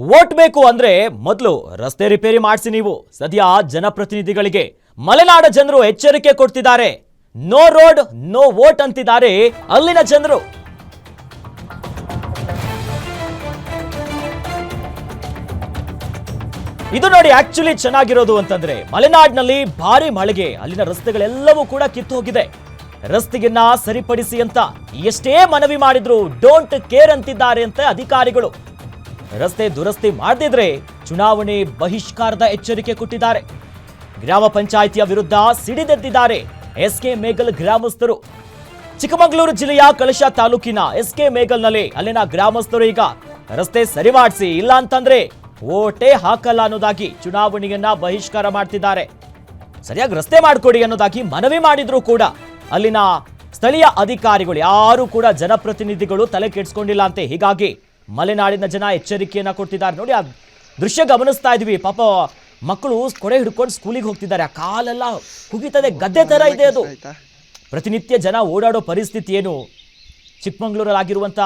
Vote ಬೇಕು ಅಂದ್ರೆ ಮೊದಲು ರಸ್ತೆ ರಿಪೇರಿ ಮಾಡಿಸಿ ನೀವು. ಸದ್ಯ ಜನಪ್ರತಿನಿಧಿಗಳಿಗೆ ಮಲೆನಾಡ ಜನರು ಎಚ್ಚರಿಕೆ ಕೊಡ್ತಿದ್ದಾರೆ. ನೋ ರೋಡ್ ನೋ ವೋಟ್ ಅಂತಿದ್ದಾರೆ ಅಲ್ಲಿನ ಜನರು. ಇದು ನೋಡಿ ಆಕ್ಚುಲಿ ಚೆನ್ನಾಗಿರೋದು ಅಂತಂದ್ರೆ ಮಲೆನಾಡಿನಲ್ಲಿ ಭಾರಿ ಮಳೆಗೆ ಅಲ್ಲಿನ ರಸ್ತೆಗಳೆಲ್ಲವೂ ಕೂಡ ಕಿತ್ತು ಹೋಗಿದೆ. ರಸ್ತೆಯನ್ನ ಸರಿಪಡಿಸಿ ಅಂತ ಎಷ್ಟೇ ಮನವಿ ಮಾಡಿದ್ರು ಡೋಂಟ್ ಕೇರ್ ಅಂತಿದ್ದಾರೆ ಅಂತ ಅಧಿಕಾರಿಗಳು. ರಸ್ತೆ ದುರಸ್ತಿ ಮಾಡದಿದ್ರೆ ಚುನಾವಣೆ ಬಹಿಷ್ಕಾರದ ಎಚ್ಚರಿಕೆ ಕೊಟ್ಟಿದ್ದಾರೆ. ಗ್ರಾಮ ಪಂಚಾಯಿತಿಯ ವಿರುದ್ಧ ಸಿಡಿದೆದ್ದಿದ್ದಾರೆ ಎಸ್ಕೆ ಮೇಗಲ್ ಗ್ರಾಮಸ್ಥರು. ಚಿಕ್ಕಮಗಳೂರು ಜಿಲ್ಲೆಯ ಕಳಶ ತಾಲೂಕಿನ ಎಸ್ಕೆ ಮೇಗಲ್ನಲ್ಲಿ ಅಲ್ಲಿನ ಗ್ರಾಮಸ್ಥರು ಈಗ ರಸ್ತೆ ಸರಿ ಮಾಡಿಸಿ, ಇಲ್ಲ ಅಂತಂದ್ರೆ ಓಟೇ ಹಾಕಲ್ಲ ಅನ್ನೋದಾಗಿ ಚುನಾವಣೆಯನ್ನ ಬಹಿಷ್ಕಾರ ಮಾಡ್ತಿದ್ದಾರೆ. ಸರಿಯಾಗಿ ರಸ್ತೆ ಮಾಡಿಕೊಡಿ ಅನ್ನೋದಾಗಿ ಮನವಿ ಮಾಡಿದ್ರು ಕೂಡ ಅಲ್ಲಿನ ಸ್ಥಳೀಯ ಅಧಿಕಾರಿಗಳು ಯಾರು ಕೂಡ ಜನಪ್ರತಿನಿಧಿಗಳು ತಲೆ ಕೆಡಿಸ್ಕೊಂಡಿಲ್ಲ ಅಂತೆ. ಹೀಗಾಗಿ ಮಲೆನಾಡಿನ ಜನ ಎಚ್ಚರಿಕೆಯನ್ನ ಕೊಡ್ತಿದ್ದಾರೆ. ನೋಡಿ ಆ ದೃಶ್ಯ ಗಮನಿಸ್ತಾ ಇದ್ವಿ. ಪಾಪ ಮಕ್ಕಳು ಕೊಡೆ ಹಿಡ್ಕೊಂಡು ಸ್ಕೂಲಿಗೆ ಹೋಗ್ತಿದ್ದಾರೆ. ಆ ಕಾಲೆಲ್ಲ ಕುಗಿತದೆ, ಗದ್ದೆ ತರ ಇದೆ ಅದು. ಪ್ರತಿನಿತ್ಯ ಜನ ಓಡಾಡೋ ಪರಿಸ್ಥಿತಿ ಏನು, ಚಿಕ್ಕಮಗಳೂರಲ್ಲಿ ಆಗಿರುವಂತ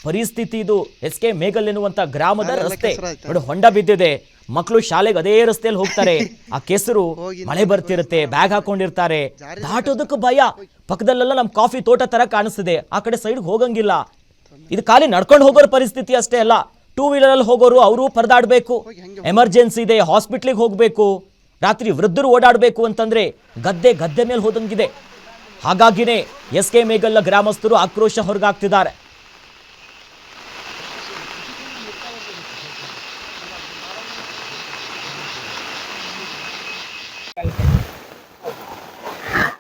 ಪರಿಸ್ಥಿತಿ ಇದು. ಎಸ್ಕೆ ಮೇಗಲ್ ಎನ್ನುವಂತ ಗ್ರಾಮದ ರಸ್ತೆ ನೋಡಿ ಹೊಂಡ ಬಿದ್ದಿದೆ. ಮಕ್ಕಳು ಶಾಲೆಗೆ ಅದೇ ರಸ್ತೆಯಲ್ಲಿ ಹೋಗ್ತಾರೆ. ಆ ಕೆಸರು, ಮಳೆ ಬರ್ತಿರುತ್ತೆ, ಬ್ಯಾಗ್ ಹಾಕೊಂಡಿರ್ತಾರೆ, ದಾಟೋದಕ್ಕೆ ಭಯ. ಪಕ್ಕದಲ್ಲೆಲ್ಲ ನಮ್ ಕಾಫಿ ತೋಟ ತರ ಕಾಣಿಸ್ತಿದೆ, ಆ ಕಡೆ ಸೈಡ್ಗೆ ಹೋಗಂಗಿಲ್ಲ. ಇದು ಖಾಲಿ ನಡ್ಕೊಂಡು ಹೋಗೋರ ಪರಿಸ್ಥಿತಿ ಅಷ್ಟೇ ಅಲ್ಲ, ಟೂ ವೀಲರ್ ಅಲ್ಲಿ ಹೋಗೋರು ಅವರು ಪರದಾಡ್ಬೇಕು. ಎಮರ್ಜೆನ್ಸಿ ಇದೆ, ಹಾಸ್ಪಿಟ್ಲಿಗೆ ಹೋಗ್ಬೇಕು, ರಾತ್ರಿ ವೃದ್ಧರು ಓಡಾಡಬೇಕು ಅಂತಂದ್ರೆ ಗದ್ದೆ ಮೇಲೆ ಹೋದಂಗಿದೆ. ಹಾಗಾಗಿನೇ ಎಸ್ಕೆ ಮೇಗಲ್ ಗ್ರಾಮಸ್ಥರು ಆಕ್ರೋಶ ಹೊರಗಾಗ್ತಿದ್ದಾರೆ.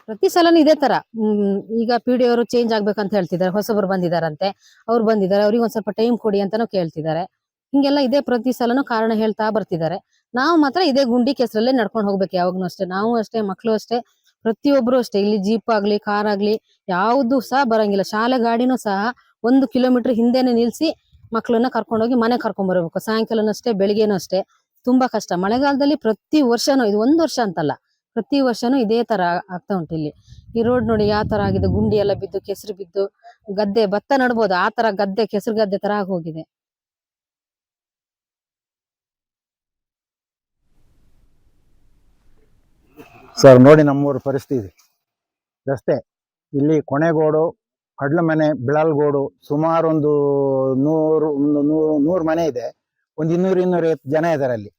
ಪ್ರತಿ ಸಲನೂ ಇದೇ ತರ. ಈಗ ಪಿಡಿ ಅವರು ಚೇಂಜ್ ಆಗ್ಬೇಕಂತ ಹೇಳ್ತಿದ್ದಾರೆ, ಹೊಸಬರು ಬಂದಿದಾರಂತೆ, ಅವ್ರು ಬಂದಿದ್ದಾರೆ, ಅವ್ರಿಗೆ ಒಂದ್ ಸ್ವಲ್ಪ ಟೈಮ್ ಕೊಡಿ ಅಂತಾನು ಕೇಳ್ತಿದ್ದಾರೆ. ಹಿಂಗೆಲ್ಲ ಇದೇ ಪ್ರತಿ ಸಲನೂ ಕಾರಣ ಹೇಳ್ತಾ ಬರ್ತಿದ್ದಾರೆ. ನಾವು ಮಾತ್ರ ಇದೇ ಗುಂಡಿ ಕೆಸರಲ್ಲೇ ನಡ್ಕೊಂಡು ಹೋಗ್ಬೇಕು ಯಾವಾಗ್ನೂ ಅಷ್ಟೇ. ನಾವು ಅಷ್ಟೇ, ಮಕ್ಕಳು ಅಷ್ಟೇ, ಪ್ರತಿಯೊಬ್ರು ಅಷ್ಟೇ. ಇಲ್ಲಿ ಜೀಪ್ ಆಗ್ಲಿ, ಕಾರ್ ಆಗ್ಲಿ ಯಾವ್ದು ಸಹ ಬರಂಗಿಲ್ಲ. ಶಾಲೆ ಗಾಡಿನೂ ಸಹ 1 ಕಿಲೋಮೀಟರ್ ಹಿಂದೆನೆ ನಿಲ್ಸಿ ಮಕ್ಕಳನ್ನ ಕರ್ಕೊಂಡೋಗಿ ಮನೆ ಕರ್ಕೊಂಡ್ ಬರ್ಬೇಕು. ಸಾಯಂಕಾಲನೂ ಅಷ್ಟೇ, ಬೆಳಿಗ್ಗೆನೂ ಅಷ್ಟೇ. ತುಂಬಾ ಕಷ್ಟ. ಮಳೆಗಾಲದಲ್ಲಿ ಪ್ರತಿ ವರ್ಷನೂ, ಇದು 1 ವರ್ಷ ಅಂತಲ್ಲ, ಪ್ರತಿ ವರ್ಷನೂ ಇದೇ ತರ ಆಗ್ತಾ ಉಂಟು. ಇಲ್ಲಿ ಈ ರೋಡ್ ನೋಡಿ ಯಾವ ತರ ಆಗಿದೆ. ಗುಂಡಿ ಎಲ್ಲ ಬಿದ್ದು, ಕೆಸರು ಬಿದ್ದು, ಗದ್ದೆ ಭತ್ತ ನಡ್ಬೋದು ಆ ತರ ಗದ್ದೆ, ಕೆಸರು ಗದ್ದೆ ತರ ಆಗೋಗಿದೆ. ಸರ್ ನೋಡಿ ನಮ್ಮೂರ ಪರಿಸ್ಥಿತಿ. ರಸ್ತೆ ಇಲ್ಲಿ ಕೊನೆಗೋಡು, ಕಡ್ಲಮನೆ, ಬಿಳಲ್ಗೋಡು, ಸುಮಾರು ಒಂದು 100 ಮನೆ ಇದೆ. ಒಂದು 200-250 ಜನ ಇದ್ದಾರೆ ಅಲ್ಲಿ.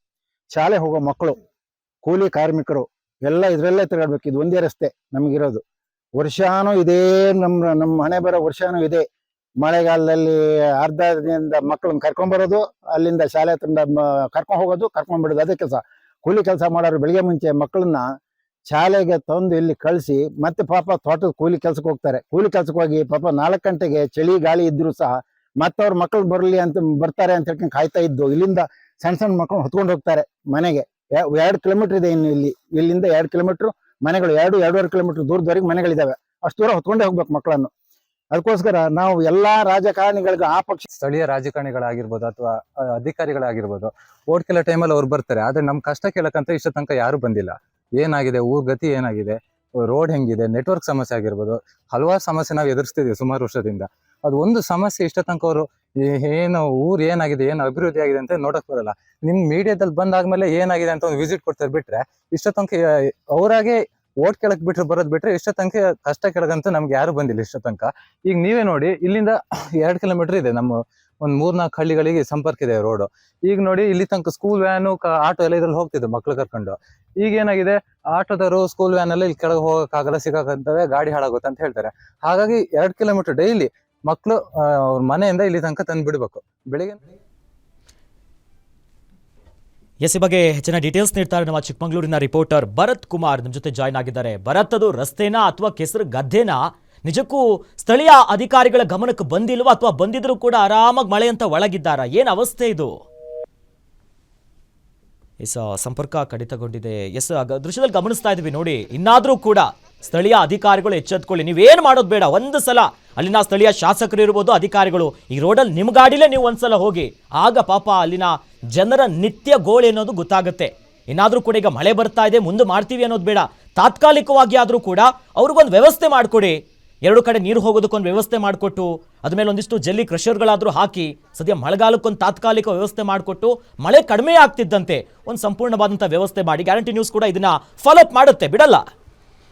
ಶಾಲೆ ಹೋಗೋ ಮಕ್ಕಳು, ಕೂಲಿ ಕಾರ್ಮಿಕರು ಎಲ್ಲ ಇದ್ರಲ್ಲೇ ತಿರುಗಾಡ್ಬೇಕು. ಇದು ಒಂದೇ ರಸ್ತೆ ನಮಗಿರೋದು. ವರ್ಷಾನು ಇದೇ ನಮ್ಮ ಹಣೆ ಬರೋ ವರ್ಷಾನು ಇದೆ. ಮಳೆಗಾಲದಲ್ಲಿ ಅರ್ಧ ದಿನದಿಂದ ಮಕ್ಕಳನ್ನ ಕರ್ಕೊಂಡ್ಬರೋದು, ಅಲ್ಲಿಂದ ಶಾಲೆ ತಂಡ ಕರ್ಕೊಂಡು ಹೋಗೋದು, ಕರ್ಕೊಂಡ್ಬಿಡೋದು, ಅದೇ ಕೆಲಸ. ಕೂಲಿ ಕೆಲಸ ಮಾಡೋರು ಬೆಳಿಗ್ಗೆ ಮುಂಚೆ ಮಕ್ಕಳನ್ನ ಶಾಲೆಗೆ ತಂದು ಇಲ್ಲಿ ಕಳಿಸಿ ಮತ್ತೆ ಪಾಪ ತೋಟದ ಕೂಲಿ ಕೆಲ್ಸಕ್ಕೆ ಹೋಗ್ತಾರೆ. ಕೂಲಿ ಕೆಲ್ಸಕ್ಕೆ ಹೋಗಿ ಪಾಪ 4 ಗಂಟೆಗೆ ಚಳಿ ಗಾಳಿ ಇದ್ರು ಸಹ ಮತ್ತೆ ಅವ್ರ ಮಕ್ಕಳು ಬರ್ತಾರೆ ಅಂತ ಹೇಳ್ಕೊಂಡು ಕಾಯ್ತಾ ಇದ್ದು ಇಲ್ಲಿಂದ ಸಣ್ಣ ಮಕ್ಕಳು ಹೊತ್ಕೊಂಡು ಹೋಗ್ತಾರೆ ಮನೆಗೆ. 2 ಕಿಲೋಮೀಟರ್ ಇದೆ ಇನ್ನು ಇಲ್ಲಿಂದ 2 ಕಿಲೋಮೀಟರ್ ಮನೆಗಳು, 2-2.5 ಕಿಲೋಮೀಟರ್ ದೂರದವರೆಗೆ ಮನೆಗಳಿದಾವೆ. ಅಷ್ಟು ದೂರ ಹೊತ್ಕೊಂಡೇ ಹೋಗ್ಬೇಕು ಮಕ್ಕಳನ್ನು. ಅದಕ್ಕೋಸ್ಕರ ನಾವು ಎಲ್ಲಾ ರಾಜಕಾರಣಿಗಳಿಗೆ, ಆ ಪಕ್ಷ ಸ್ಥಳೀಯ ರಾಜಕಾರಣಿಗಳಾಗಿರ್ಬೋದು ಅಥವಾ ಅಧಿಕಾರಿಗಳಾಗಿರ್ಬೋದು, ಓಟ್ ಕೇಳೋ ಟೈಮಲ್ಲಿ ಅವ್ರು ಬರ್ತಾರೆ. ಆದ್ರೆ ನಮ್ ಕಷ್ಟ ಕೇಳಕ್ಕಂತ ಇಷ್ಟ ತನಕ ಯಾರು ಬಂದಿಲ್ಲ. ಏನಾಗಿದೆ, ಊರ್ ಗತಿ ಏನಾಗಿದೆ, ರೋಡ್ ಹೆಂಗಿದೆ, ನೆಟ್ವರ್ಕ್ ಸಮಸ್ಯೆ ಆಗಿರ್ಬೋದು, ಹಲವಾರು ಸಮಸ್ಯೆ ನಾವು ಎದುರಿಸ್ತಿದ್ದೀವಿ ಸುಮಾರು ವರ್ಷದಿಂದ. ಅದು ಒಂದು ಸಮಸ್ಯೆ ಇಷ್ಟ ತನಕ ಅವರು ಏನು ಊರ್ ಏನಾಗಿದೆ, ಏನು ಅಭಿವೃದ್ಧಿ ಆಗಿದೆ ಅಂತ ನೋಡಕ್ ಬರಲ್ಲ. ನಿಮ್ ಮೀಡಿಯಾದಲ್ಲಿ ಬಂದಾದ್ಮೇಲೆ ಏನಾಗಿದೆ ಅಂತ ಒಂದು ವಿಸಿಟ್ ಕೊಡ್ತಾರೆ ಬಿಟ್ರೆ, ಇಷ್ಟ ತನಕ ಅವರಾಗೆ ಓಟ್ ಕೇಳಕ್ ಬರೋದ್ ಬಿಟ್ರೆ ಇಷ್ಟ ತನಕ ಕಷ್ಟ ಕೇಳಕಂತ ನಮ್ಗೆ ಯಾರು ಬಂದಿಲ್ಲ ಇಷ್ಟ ತನಕ. ಈಗ ನೀವೇ ನೋಡಿ, ಇಲ್ಲಿಂದ 2 ಕಿಲೋಮೀಟರ್ ಇದೆ, ನಮ್ಮ ಒಂದ್ 3-4 ಹಳ್ಳಿಗಳಿಗೆ ಸಂಪರ್ಕ ಇದೆ ರೋಡ್. ಈಗ ನೋಡಿ ಇಲ್ಲಿ ತನಕ ಸ್ಕೂಲ್ ವ್ಯಾನು, ಆಟೋ ಎಲ್ಲ ಇದ್ರಲ್ಲಿ ಹೋಗ್ತಿದ್ರು ಮಕ್ಳು ಕರ್ಕೊಂಡು. ಈಗ ಏನಾಗಿದೆ, ಆಟೋದವರು ಸ್ಕೂಲ್ ವ್ಯಾನ್ ಅಲ್ಲಿ ಇಲ್ಲಿ ಕೆಳಗೆ ಹೋಗಕ್ಕಾಗಲ್ಲ, ಸಿಗಾಕಂತವೆ, ಗಾಡಿ ಹಾಳಾಗುತ್ತೆ ಅಂತ ಹೇಳ್ತಾರೆ. ಹಾಗಾಗಿ 2 ಕಿಲೋಮೀಟರ್ ಡೈಲಿ ಮಕ್ಳು ಅವ್ರ ಮನೆಯಿಂದ ಇಲ್ಲಿ ತನಕ ತಂದು ಬಿಡ್ಬೇಕು ಬೆಳಿಗ್ಗೆ. ಎಸ್, ಈ ಬಗ್ಗೆ ಹೆಚ್ಚಿನ ಡೀಟೇಲ್ಸ್ ನೀಡ್ತಾರೆ ನಮ್ಮ ಚಿಕ್ಕಮಗಳೂರಿನ ರಿಪೋರ್ಟರ್ ಭರತ್ ಕುಮಾರ್ ನಮ್ಮ ಜೊತೆ ಜಾಯ್ನ್ ಆಗಿದ್ದಾರೆ. ಭರತ್, ಅದು ರಸ್ತೆನಾ ಅಥವಾ ಕೆಸರು ಗದ್ದೆನಾ? ನಿಜಕ್ಕೂ ಸ್ಥಳೀಯ ಅಧಿಕಾರಿಗಳ ಗಮನಕ್ಕೆ ಬಂದಿಲ್ವಾ, ಅಥವಾ ಬಂದಿದ್ರು ಕೂಡ ಆರಾಮಾಗಿ ಮಳೆ ಅಂತ ಒಳಗಿದ್ದಾರಾ? ಏನ್ ಅವಸ್ಥೆ ಇದು? ಎಸ್, ಸಂಪರ್ಕ ಕಡಿತಗೊಂಡಿದೆ. ಎಸ್, ದೃಶ್ಯದಲ್ಲಿ ಗಮನಿಸ್ತಾ ಇದ್ವಿ ನೋಡಿ. ಇನ್ನಾದ್ರೂ ಕೂಡ ಸ್ಥಳೀಯ ಅಧಿಕಾರಿಗಳು ಎಚ್ಚೆತ್ಕೊಳ್ಳಿ. ನೀವೇನ್ ಮಾಡೋದು ಬೇಡ, ಒಂದು ಸಲ ಅಲ್ಲಿನ ಸ್ಥಳೀಯ ಶಾಸಕರು ಇರ್ಬೋದು, ಅಧಿಕಾರಿಗಳು, ಈ ರೋಡಲ್ಲಿ ನಿಮ್ಮ ಗಾಡಿಲೇ ನೀವು ಒಂದ್ಸಲ ಹೋಗಿ, ಆಗ ಪಾಪ ಅಲ್ಲಿನ ಜನರ ನಿತ್ಯ ಗೋಳು ಅನ್ನೋದು ಗೊತ್ತಾಗುತ್ತೆ. ಇನ್ನಾದ್ರೂ ಕೂಡ ಈಗ ಮಳೆ ಬರ್ತಾ ಇದೆ, ಮುಂದೆ ಮಾಡ್ತೀವಿ ಅನ್ನೋದು ಬೇಡ, ತಾತ್ಕಾಲಿಕವಾಗಿ ಆದ್ರೂ ಕೂಡ ಅವ್ರಿಗೊಂದು ವ್ಯವಸ್ಥೆ ಮಾಡಿಕೊಡಿ. ಎರಡು ಕಡೆ ನೀರು ಹೋಗೋದಕ್ಕೊಂದು ವ್ಯವಸ್ಥೆ ಮಾಡಿಕೊಟ್ಟು ಅದ್ಮೇಲೆ ಒಂದಿಷ್ಟು ಜಲ್ಲಿ ಕ್ರಷರ್ಗಳಾದರೂ ಹಾಕಿ ಸದ್ಯ ಮಳೆಗಾಲಕ್ಕೊಂದು ತಾತ್ಕಾಲಿಕ ವ್ಯವಸ್ಥೆ ಮಾಡಿಕೊಟ್ಟು ಮಳೆ ಕಡಿಮೆ ಆಗ್ತಿದ್ದಂತೆ ಒಂದು ಸಂಪೂರ್ಣವಾದಂಥ ವ್ಯವಸ್ಥೆ ಮಾಡಿ ಗ್ಯಾರಂಟಿ ನ್ಯೂಸ್ ಕೂಡ ಇದನ್ನ ಫಾಲೋ ಅಪ್ ಮಾಡುತ್ತೆ, ಬಿಡಲ್ಲ.